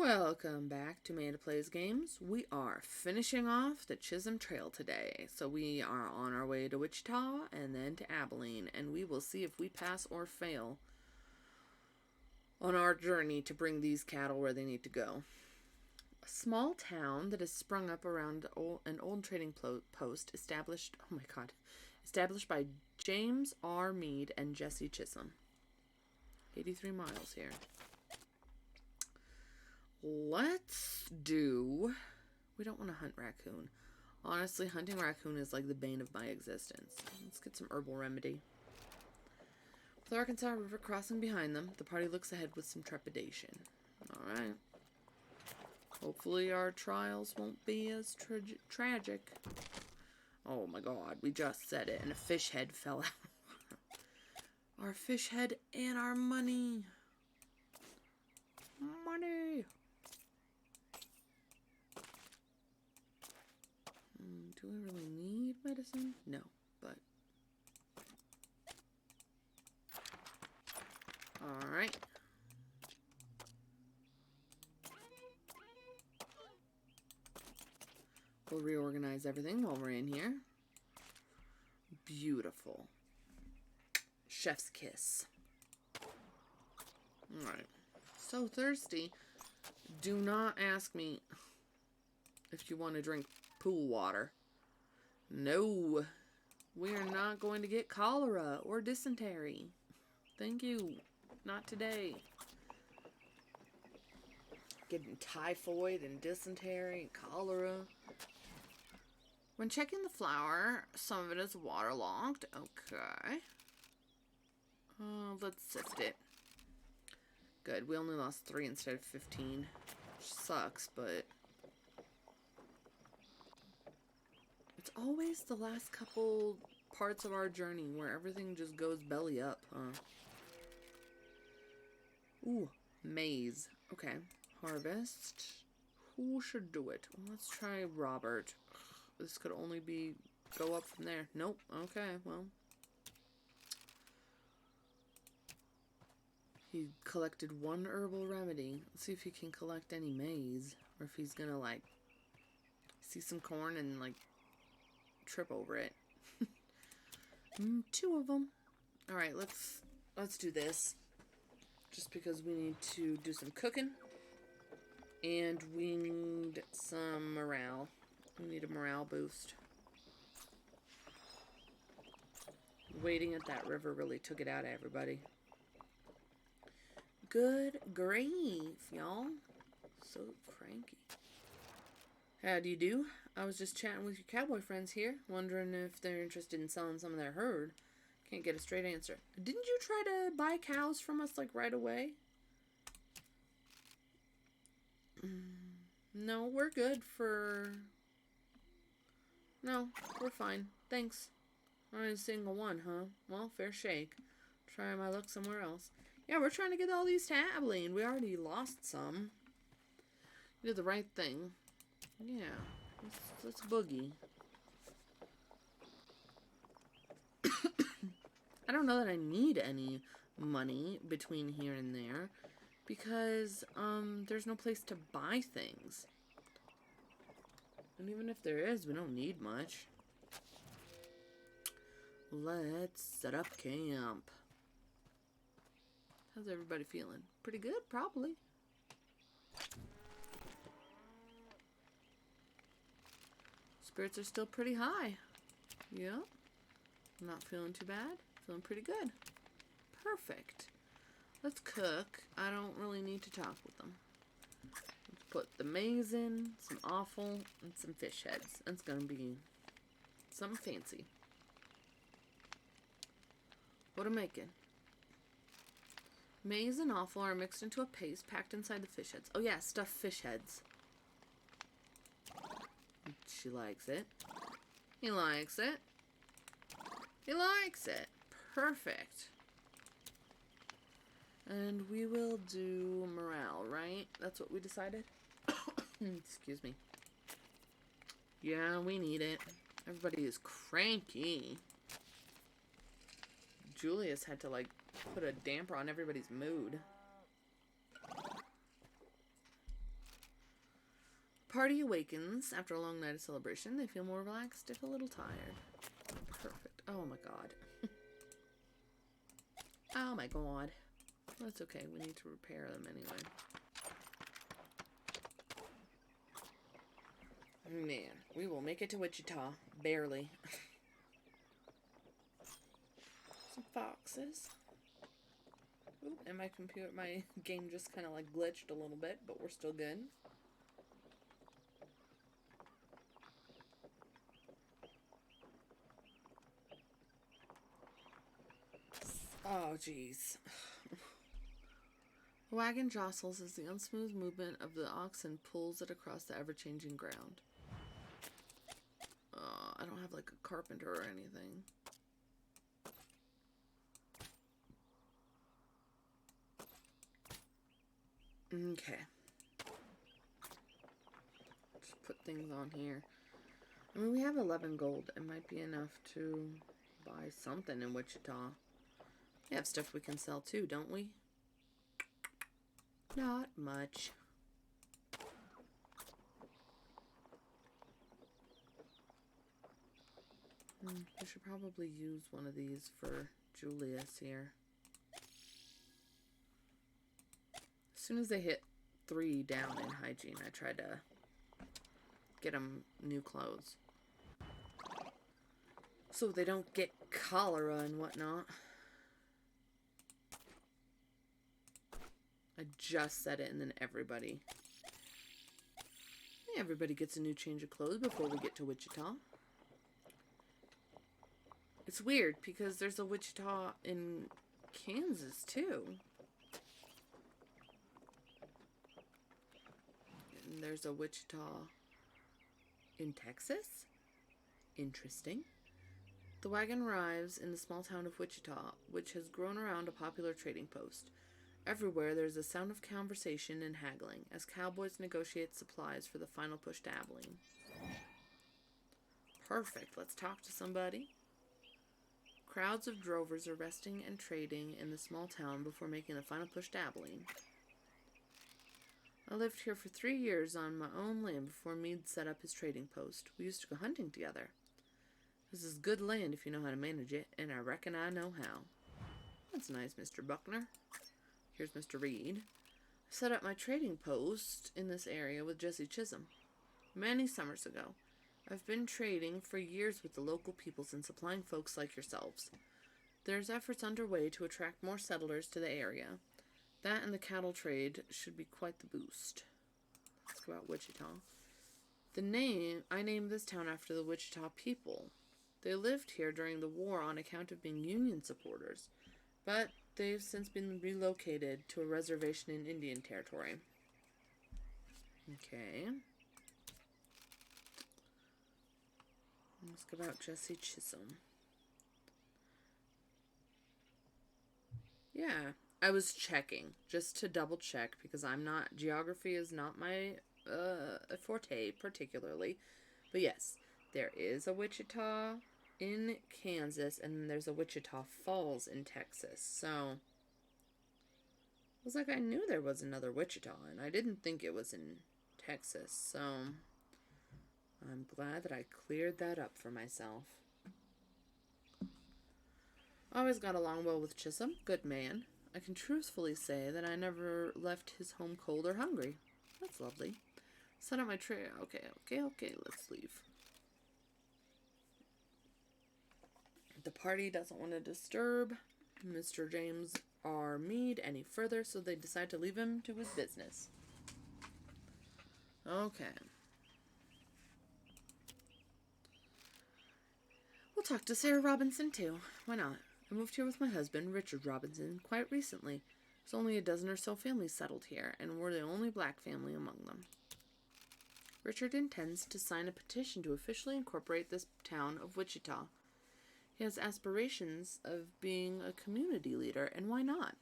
Welcome back to Amanda Plays Games. We are finishing off the Chisholm Trail today. So we are on our way to Wichita and then to Abilene. And we will see if we pass or fail on our journey to bring these cattle where they need to go. A small town that has sprung up around an old trading post established by James R. Mead and Jesse Chisholm. 83 miles here. We don't want to hunt raccoon. Honestly, hunting raccoon is like the bane of my existence. Let's get some herbal remedy. With the Arkansas River crossing behind them, the party looks ahead with some trepidation. Alright. Hopefully our trials won't be as tragic. Oh my god, we just said it and a fish head fell out. Our fish head and our money. Money! Do we really need medicine? No, but... Alright. We'll reorganize everything while we're in here. Beautiful. Chef's kiss. Alright. So thirsty. Do not ask me if you want to drink pool water. No, we are not going to get cholera or dysentery. Thank you. Not today. Getting typhoid and dysentery and cholera. When checking the flour, some of it is waterlogged. Okay. Let's sift it. Good. We only lost 3 instead of 15. Which sucks, but... It's always the last couple parts of our journey where everything just goes belly up, huh? Ooh, maize. Okay. Harvest. Who should do it? Well, let's try Robert. This could only be... go up from there. Nope. Okay, well... He collected 1 herbal remedy. Let's see if he can collect any maize. Or if he's gonna, like... see some corn and, like... trip over it. 2 of them. Alright, let's do this. Just because we need to do some cooking. And we need some morale. We need a morale boost. Waiting at that river really took it out of everybody. Good grief, y'all. So cranky. How do you do? I was just chatting with your cowboy friends here, wondering if they're interested in selling some of their herd. Can't get a straight answer. Didn't you try to buy cows from us, like, right away? No, we're good for... No, we're fine. Thanks. Not a single one, huh? Well, fair shake. Try my luck somewhere else. Yeah, we're trying to get all these to Abilene. We already lost some. You did the right thing. Yeah. Let's boogie. I don't know that I need any money between here and there because there's no place to buy things. And even if there is, we don't need much. Let's set up camp. How's everybody feeling? Pretty good, probably. Spirits are still pretty high. Yeah. Not feeling too bad. Feeling pretty good. Perfect. Let's cook. I don't really need to talk with them. Let's put the maize in, some offal, and some fish heads. That's gonna be something fancy. What am I making? Maize and offal are mixed into a paste packed inside the fish heads. Oh yeah, stuffed fish heads. She likes it. He likes it. He likes it. Perfect. And we will do morale, right? That's what we decided? Excuse me. Yeah, we need it. Everybody is cranky. Julius had to, like, put a damper on everybody's mood. Party awakens after a long night of celebration. They feel more relaxed if a little tired. Perfect. Oh my god. Oh my god. That's okay. We need to repair them anyway. Man, we will make it to Wichita. Barely. Some foxes. Ooh, and my game just kind of like glitched a little bit, but we're still good. Oh, jeez. The wagon jostles as the unsmooth movement of the oxen pulls it across the ever-changing ground. I don't have like a carpenter or anything. Okay. Just put things on here. I mean, we have 11 gold. It might be enough to buy something in Wichita. We have stuff we can sell too, don't we? Not much. I should probably use one of these for Julius here. As soon as they hit 3 down in hygiene, I try to get them new clothes. So they don't get cholera and whatnot. I just said it and then everybody gets a new change of clothes before we get to Wichita. It's weird because there's a Wichita in Kansas too. And there's a Wichita in Texas. Interesting. The wagon arrives in the small town of Wichita, which has grown around a popular trading post. Everywhere there's a sound of conversation and haggling as cowboys negotiate supplies for the final push to Abilene. Perfect. Let's talk to somebody. Crowds of drovers are resting and trading in the small town before making the final push to Abilene. I lived here for 3 years on my own land before Meade set up his trading post. We used to go hunting together. This is good land if you know how to manage it, and I reckon I know how. That's nice, Mr. Buckner. Here's Mr. Reed. I set up my trading post in this area with Jesse Chisholm many summers ago. I've been trading for years with the local peoples and supplying folks like yourselves. There's efforts underway to attract more settlers to the area. That and the cattle trade should be quite the boost. Let's go out Wichita. I named this town after the Wichita people. They lived here during the war on account of being Union supporters, but they've since been relocated to a reservation in Indian Territory. Okay. Let's go about Jesse Chisholm. Yeah, I was checking just to double check because geography is not my forte particularly. But yes, there is a Wichita in Kansas and then there's a Wichita Falls in Texas. So it was like I knew there was another Wichita and I didn't think it was in Texas. So I'm glad that I cleared that up for myself. I always got along well with Chisholm. Good man. I can truthfully say that I never left his home cold or hungry. That's lovely. Set up my tray. Okay, let's leave. The party doesn't want to disturb Mr. James R. Meade any further, so they decide to leave him to his business. Okay. We'll talk to Sarah Robinson, too. Why not? I moved here with my husband, Richard Robinson, quite recently. There's only a dozen or so families settled here, and we're the only black family among them. Richard intends to sign a petition to officially incorporate this town of Wichita. He has aspirations of being a community leader, and why not?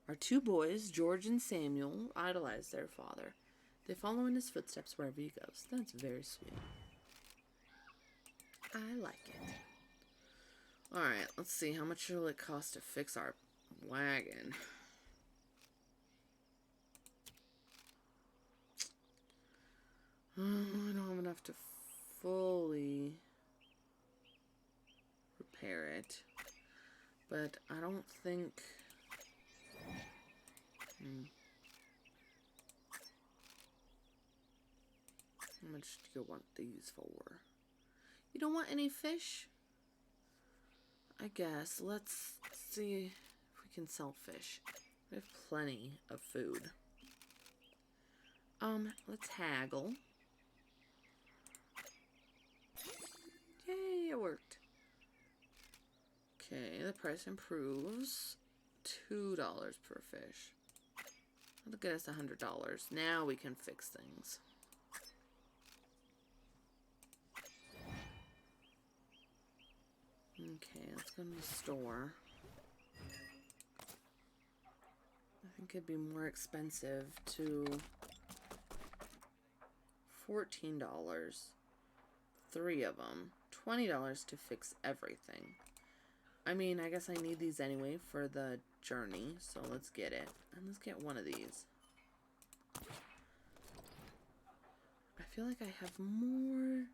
Our 2 boys, George and Samuel, idolize their father. They follow in his footsteps wherever he goes. That's very sweet. I like it. Alright, let's see. How much will it cost to fix our wagon? to fully repair it. But I don't think... How much do you want these for? You don't want any fish? I guess. Let's see if we can sell fish. We have plenty of food. Let's haggle. Yay, it worked. Okay, the price improves. $2 per fish. That'll get us $100. Now we can fix things. Okay, let's go to the store. I think it'd be more expensive to... $14. 3 of them. $20 to fix everything. I mean, I guess I need these anyway for the journey, so let's get it. And let's get one of these. I feel like I have more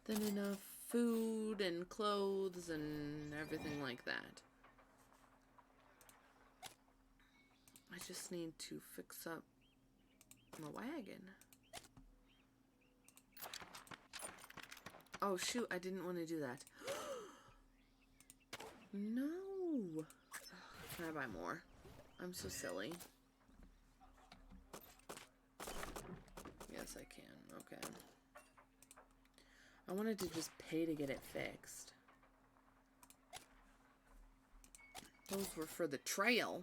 than enough food and clothes and everything like that. I just need to fix up my wagon. Oh shoot, I didn't want to do that. No! Can I buy more? I'm so silly. Yes, I can. Okay. I wanted to just pay to get it fixed. Those were for the trail.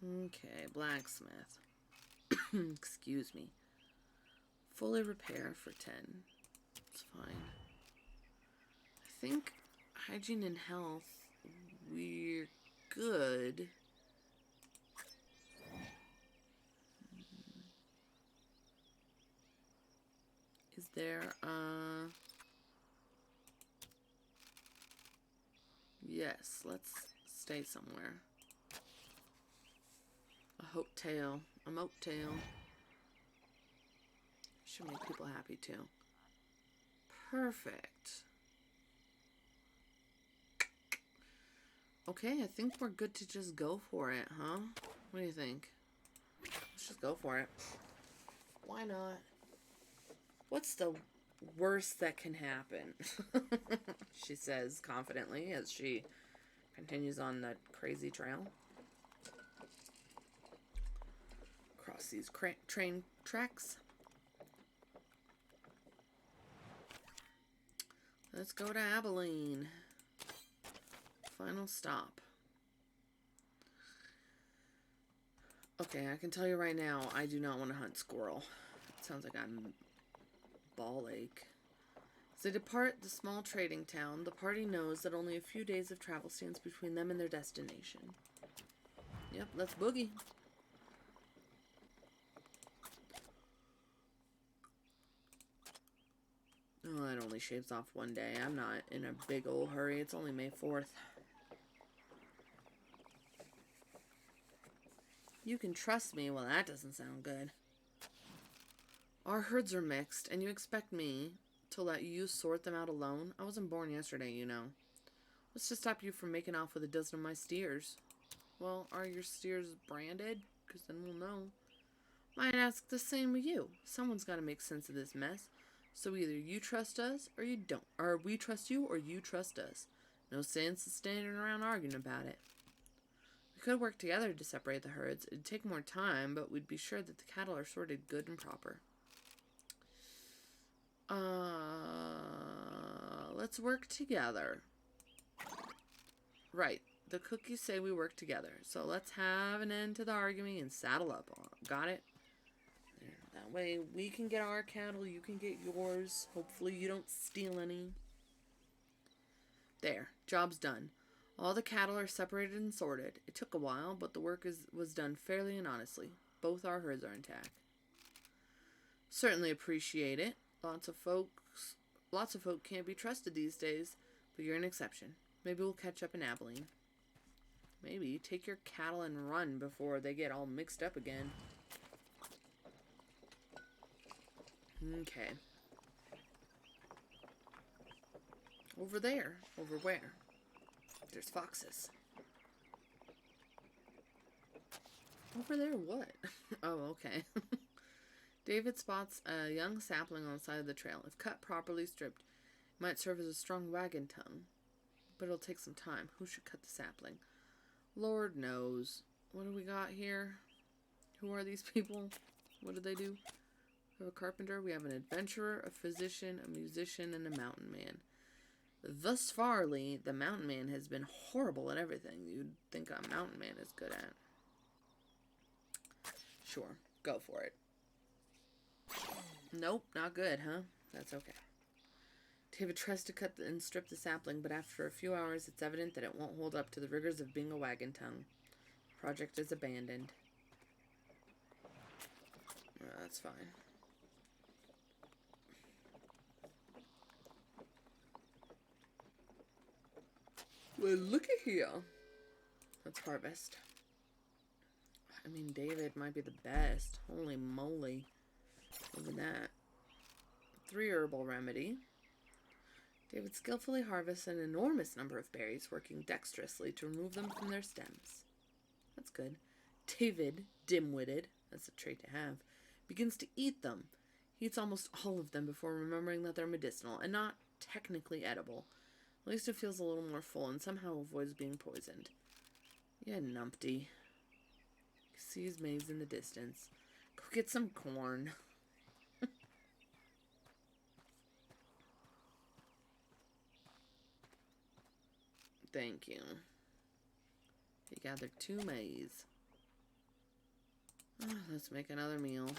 Okay, blacksmith. Excuse me. Fully repair for 10. It's fine. I think hygiene and health, we're good. Is there, yes, let's stay somewhere. A hotel. A motel. Should make people happy too. Perfect. Okay, I think we're good to just go for it, huh? What do you think? Let's just go for it. Why not? What's the worst that can happen? She says confidently as she continues on the crazy trail. Across these train tracks. Let's go to Abilene. Final stop. Okay, I can tell you right now, I do not want to hunt squirrel. It sounds like I'm ball ache. As they depart the small trading town, the party knows that only a few days of travel stands between them and their destination. Yep, let's boogie. Oh, that only shaves off one day. I'm not in a big old hurry. It's only May 4th. You can trust me. Well, that doesn't sound good. Our herds are mixed, and you expect me to let you sort them out alone? I wasn't born yesterday, you know. What's to stop you from making off with a dozen of my steers? Well, are your steers branded? Because then we'll know. Might ask the same of you. Someone's got to make sense of this mess. So either you trust us or you don't. Or we trust you or you trust us. No sense in standing around arguing about it. We could work together to separate the herds. It'd take more time, but we'd be sure that the cattle are sorted good and proper. Let's work together. Right. The cookies say we work together. So let's have an end to the arguing and saddle up. Got it? That way we can get our cattle, you can get yours. Hopefully you don't steal any. There. Job's done. All the cattle are separated and sorted. It took a while, but the work was done fairly and honestly. Both our herds are intact. Certainly appreciate it. Lots of folk can't be trusted these days, but you're an exception. Maybe we'll catch up in Abilene. Maybe take your cattle and run before they get all mixed up again. Okay. Over there. Over where? There's foxes. Over there what? Oh, okay. David spots a young sapling on the side of the trail. If cut properly stripped, it might serve as a strong wagon tongue. But it'll take some time. Who should cut the sapling? Lord knows. What do we got here? Who are these people? What do they do? We have a carpenter, we have an adventurer, a physician, a musician, and a mountain man. Thus farly, the mountain man has been horrible at everything you'd think a mountain man is good at. Sure, go for it. Nope, not good, huh? That's okay. David tries to cut and strip the sapling, but after a few hours, it's evident that it won't hold up to the rigors of being a wagon tongue. The project is abandoned. That's fine. Well, looky here. Let's harvest. I mean, David might be the best. Holy moly. Look at that. 3 herbal remedy. David skillfully harvests an enormous number of berries, working dexterously to remove them from their stems. That's good. David, dim-witted, that's a trait to have, begins to eat them. He eats almost all of them before remembering that they're medicinal and not technically edible. At least it feels a little more full and somehow avoids being poisoned. Yeah, numpty. He sees maize in the distance. Go get some corn. Thank you. He gathered 2 maize. Oh, let's make another meal.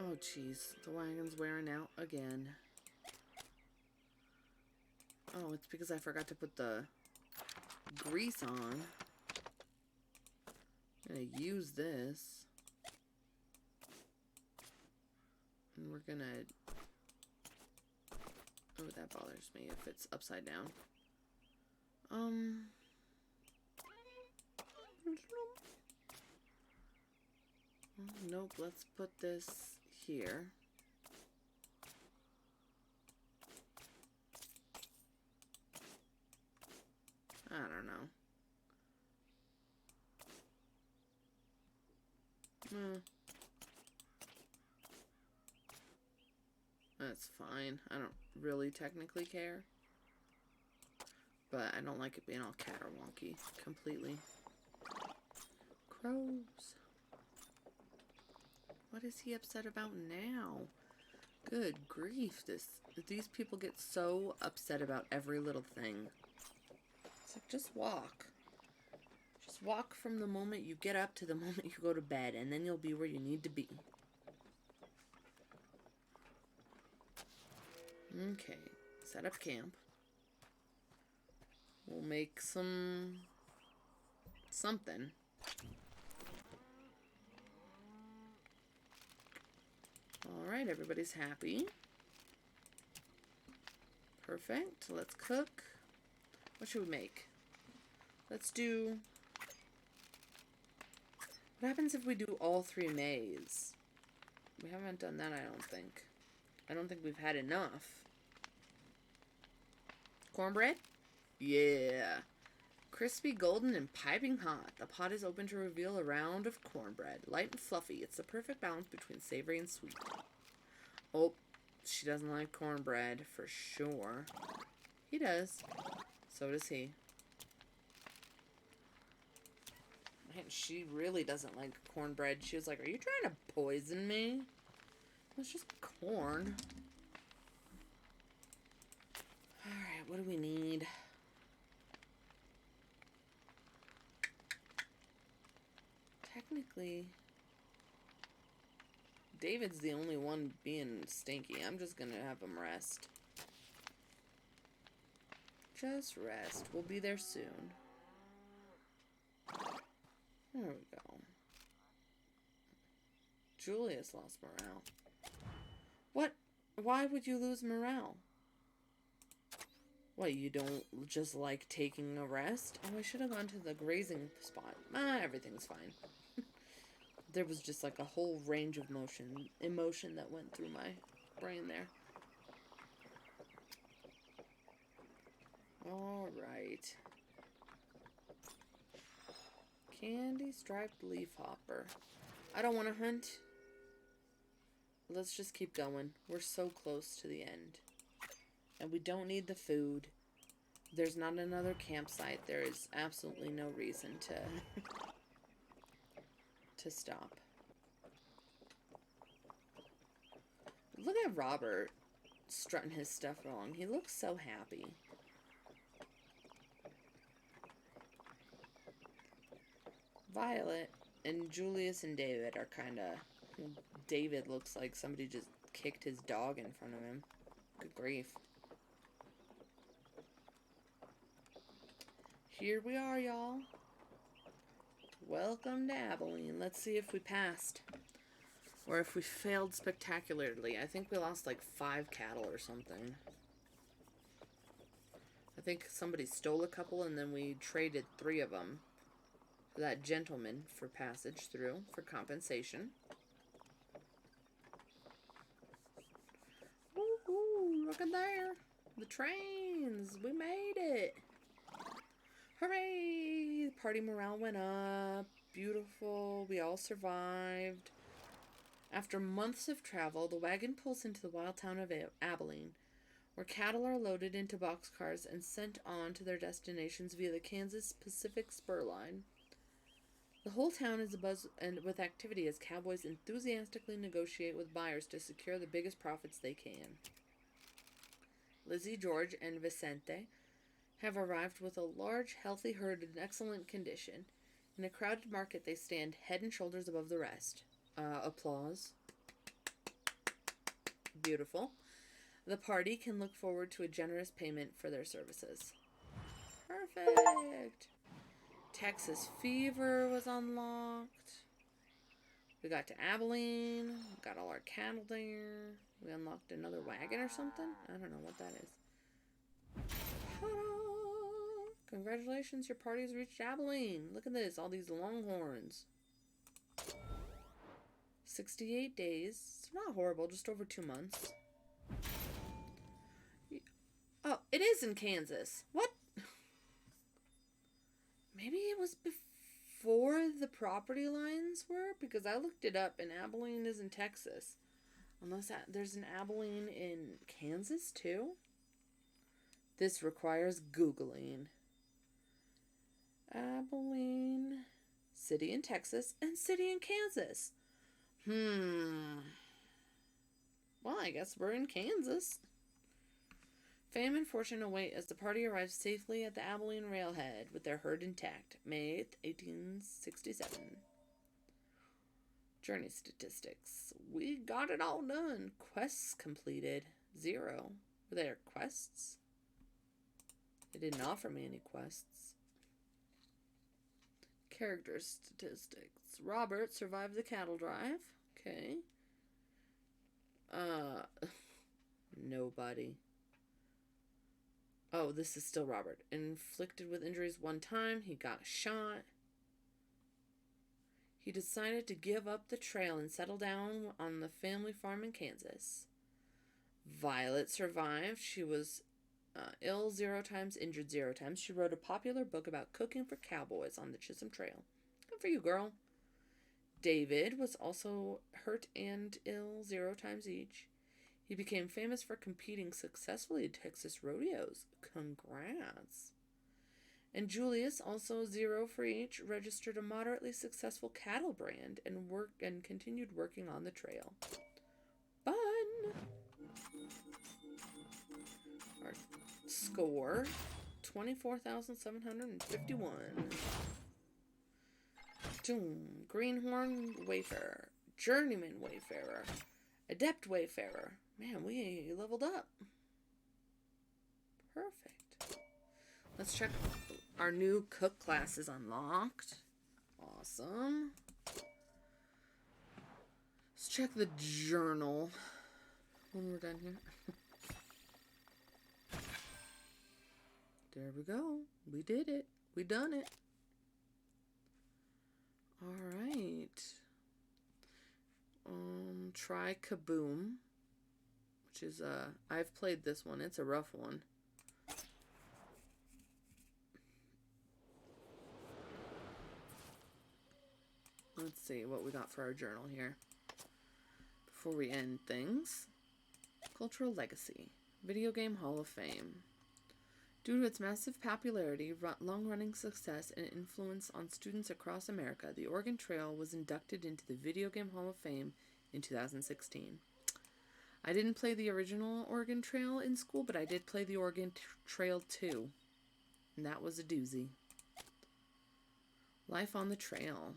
Oh, jeez. The wagon's wearing out again. Oh, it's because I forgot to put the grease on. I'm gonna use this. And we're gonna... Oh, that bothers me if it's upside down. Nope, let's put this here. I don't know. That's fine. I don't really technically care. But I don't like it being all caterwonky completely. Crows. What is he upset about now? Good grief. These people get so upset about every little thing. It's like, just walk. Just walk from the moment you get up to the moment you go to bed, and then you'll be where you need to be. Okay. Set up camp. We'll make something. Alright, everybody's happy. Perfect. Let's cook. What should we make? Let's do... What happens if we do all 3 maize? We haven't done that, I don't think. I don't think we've had enough. Cornbread? Yeah. Crispy, golden, and piping hot. The pot is open to reveal a round of cornbread. Light and fluffy. It's the perfect balance between savory and sweet. Oh, she doesn't like cornbread for sure. He does. So does he. Man, she really doesn't like cornbread. She was like, are you trying to poison me? It's just corn. Alright, what do we need? Technically, David's the only one being stinky. I'm just gonna have him rest. Just rest. We'll be there soon. There we go. Julius lost morale. What? Why would you lose morale? What, you don't just like taking a rest? Oh, I should have gone to the grazing spot. Everything's fine. There was just like a whole range of emotion that went through my brain there. All right. Candy striped leaf hopper. I don't want to hunt. Let's just keep going. We're so close to the end. And we don't need the food. There's not another campsite. There is absolutely no reason to stop. Look at Robert strutting his stuff along. He looks so happy. Violet and Julius and David are kind of... David looks like somebody just kicked his dog in front of him. Good grief. Here we are, y'all. Welcome to Abilene. Let's see if we passed. Or if we failed spectacularly. I think we lost like 5 cattle or something. I think somebody stole a couple and then we traded 3 of them. That gentleman for passage through for compensation. Woohoo! Look at there! The trains! We made it! Hooray! Party morale went up. Beautiful. We all survived. After months of travel, the wagon pulls into the wild town of Abilene, where cattle are loaded into boxcars and sent on to their destinations via the Kansas Pacific Spur Line. The whole town is abuzz with activity as cowboys enthusiastically negotiate with buyers to secure the biggest profits they can. Lizzie, George, and Vicente have arrived with a large, healthy herd in excellent condition. In a crowded market, they stand head and shoulders above the rest. Applause. Beautiful. The party can look forward to a generous payment for their services. Perfect. Texas Fever was unlocked. We got to Abilene. Got all our cattle there. We unlocked another wagon or something. I don't know what that is. Ta-da! Congratulations, your party has reached Abilene. Look at this, all these longhorns. 68 days. It's not horrible, just over 2 months. Oh, it is in Kansas. What? Maybe it was before the property lines were? Because I looked it up and Abilene is in Texas. Unless there's an Abilene in Kansas too? This requires Googling. Abilene, city in Texas, and city in Kansas. Well, I guess we're in Kansas. Fame and fortune await as the party arrives safely at the Abilene railhead with their herd intact. May 8th, 1867. Journey statistics. We got it all done. Quests completed. 0. Were there quests? It didn't offer me any quests. Character statistics. Robert survived the cattle drive. Okay. Nobody. Oh, this is still Robert. Inflicted with injuries 1 time. He got shot. He decided to give up the trail and settle down on the family farm in Kansas. Violet survived. She was ill 0 times, injured 0 times. She wrote a popular book about cooking for cowboys on the Chisholm Trail. Good for you, girl. David was also hurt and ill 0 times each. He became famous for competing successfully at Texas rodeos. Congrats. And Julius, also 0 for each, registered a moderately successful cattle brand and continued working on the trail. Fun! Our score, 24,751. Doom. Greenhorn Wayfarer. Journeyman Wayfarer. Adept Wayfarer. Man, we leveled up. Perfect. Let's check. Our new cook class is unlocked. Awesome. Let's check the journal when we're done here. There we go. We did it. We done it. All right. try Kaboom, which is, I've played this one. It's a rough one. Let's see what we got for our journal here. Before we end things. Cultural Legacy. Video Game Hall of Fame. Due to its massive popularity, long-running success, and influence on students across America, the Oregon Trail was inducted into the Video Game Hall of Fame in 2016. I didn't play the original Oregon Trail in school, but I did play the Oregon Trail 2. And that was a doozy. Life on the Trail.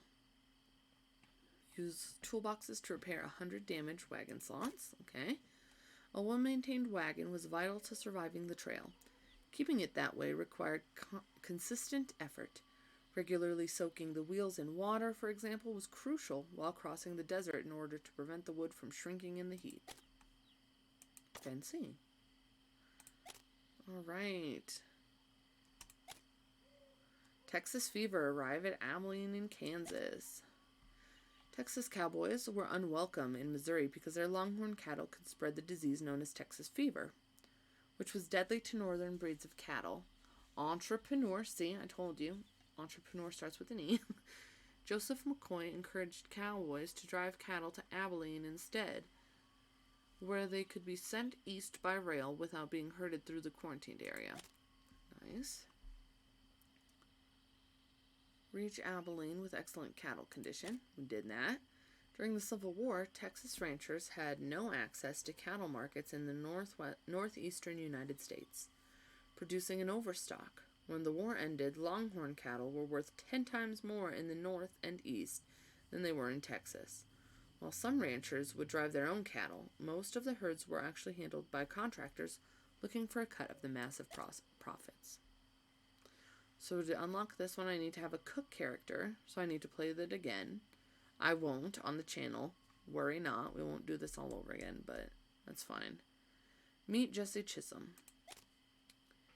Use toolboxes to repair 100 damaged wagon slots. Okay. A well-maintained wagon was vital to surviving the trail. Keeping it that way required consistent effort. Regularly soaking the wheels in water, for example, was crucial while crossing the desert in order to prevent the wood from shrinking in the heat. Fancy. All right. Texas fever arrived at Abilene in Kansas. Texas cowboys were unwelcome in Missouri because their longhorn cattle could spread the disease known as Texas fever, which was deadly to northern breeds of cattle. Entrepreneur, see, I told you, entrepreneur starts with an E. Joseph McCoy encouraged cowboys to drive cattle to Abilene instead, where they could be sent east by rail without being herded through the quarantined area. Nice. Reach Abilene with excellent cattle condition. We did that. During the Civil War, Texas ranchers had no access to cattle markets in the northeastern United States, producing an overstock. When the war ended, longhorn cattle were worth 10 times more in the north and east than they were in Texas. While some ranchers would drive their own cattle, most of the herds were actually handled by contractors looking for a cut of the massive profits. So to unlock this one, I need to have a cook character, so I need to play that again. I won't on the channel. Worry not. We won't do this all over again, but that's fine. Meet Jesse Chisholm.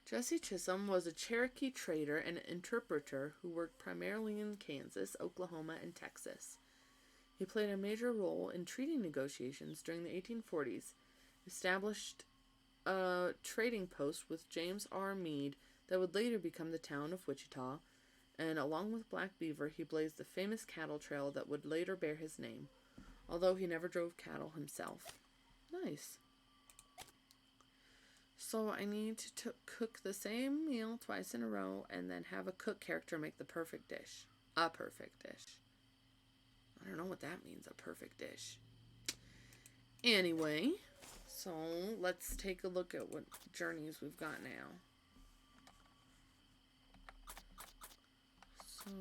Jesse Chisholm was a Cherokee trader and interpreter who worked primarily in Kansas, Oklahoma, and Texas. He played a major role in treaty negotiations during the 1840s, established a trading post with James R. Meade that would later become the town of Wichita, and along with Black Beaver, he blazed the famous cattle trail that would later bear his name, although he never drove cattle himself. Nice. So I need to cook the same meal twice in a row, and then have a cook character make the perfect dish. A perfect dish. I don't know what that means, a perfect dish. Anyway, so let's take a look at what journeys we've got now. So,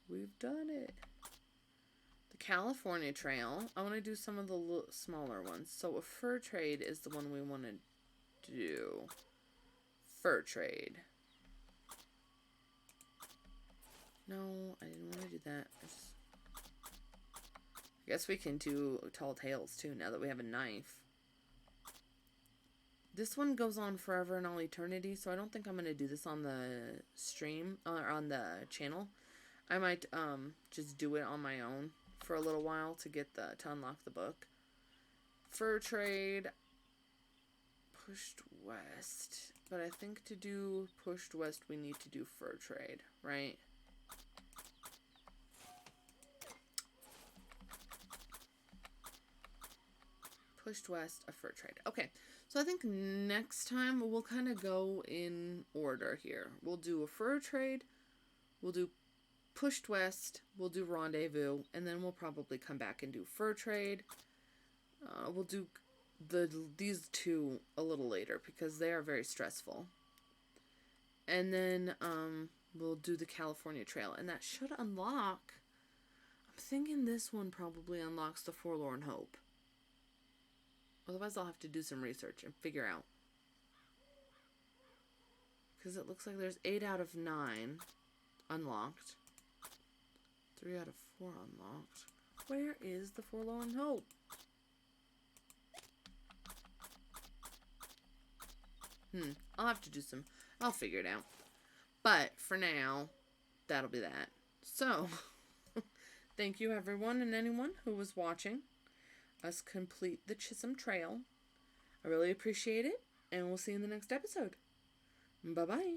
we've done it. The California Trail. I want to do some of the smaller ones. So, a fur trade is the one we want to do. Fur trade. No, I didn't want to do that. I guess we can do Tall Tales too now that we have a knife. This one goes on forever and all eternity, so I don't think I'm going to do this on the stream, or on the channel. I might just do it on my own for a little while to unlock the book. Fur trade, pushed west. But I think to do pushed west, we need to do fur trade, right? Pushed west, a fur trade. Okay. So I think next time we'll kind of go in order here. We'll do a fur trade, we'll do pushed west, we'll do rendezvous, and then we'll probably come back and do fur trade. We'll do these two a little later because they are very stressful. And then we'll do the California Trail, and that should unlock. I'm thinking this one probably unlocks the Forlorn Hope. Otherwise, I'll have to do some research and figure out. Because it looks like there's 8 out of 9 unlocked. 3 out of 4 unlocked. Where is the Forlorn Hope? I'll have to do some. I'll figure it out. But for now, that'll be that. So, thank you everyone and anyone who was watching us complete the Chisholm Trail. I really appreciate it, and we'll see you in the next episode. Bye-bye.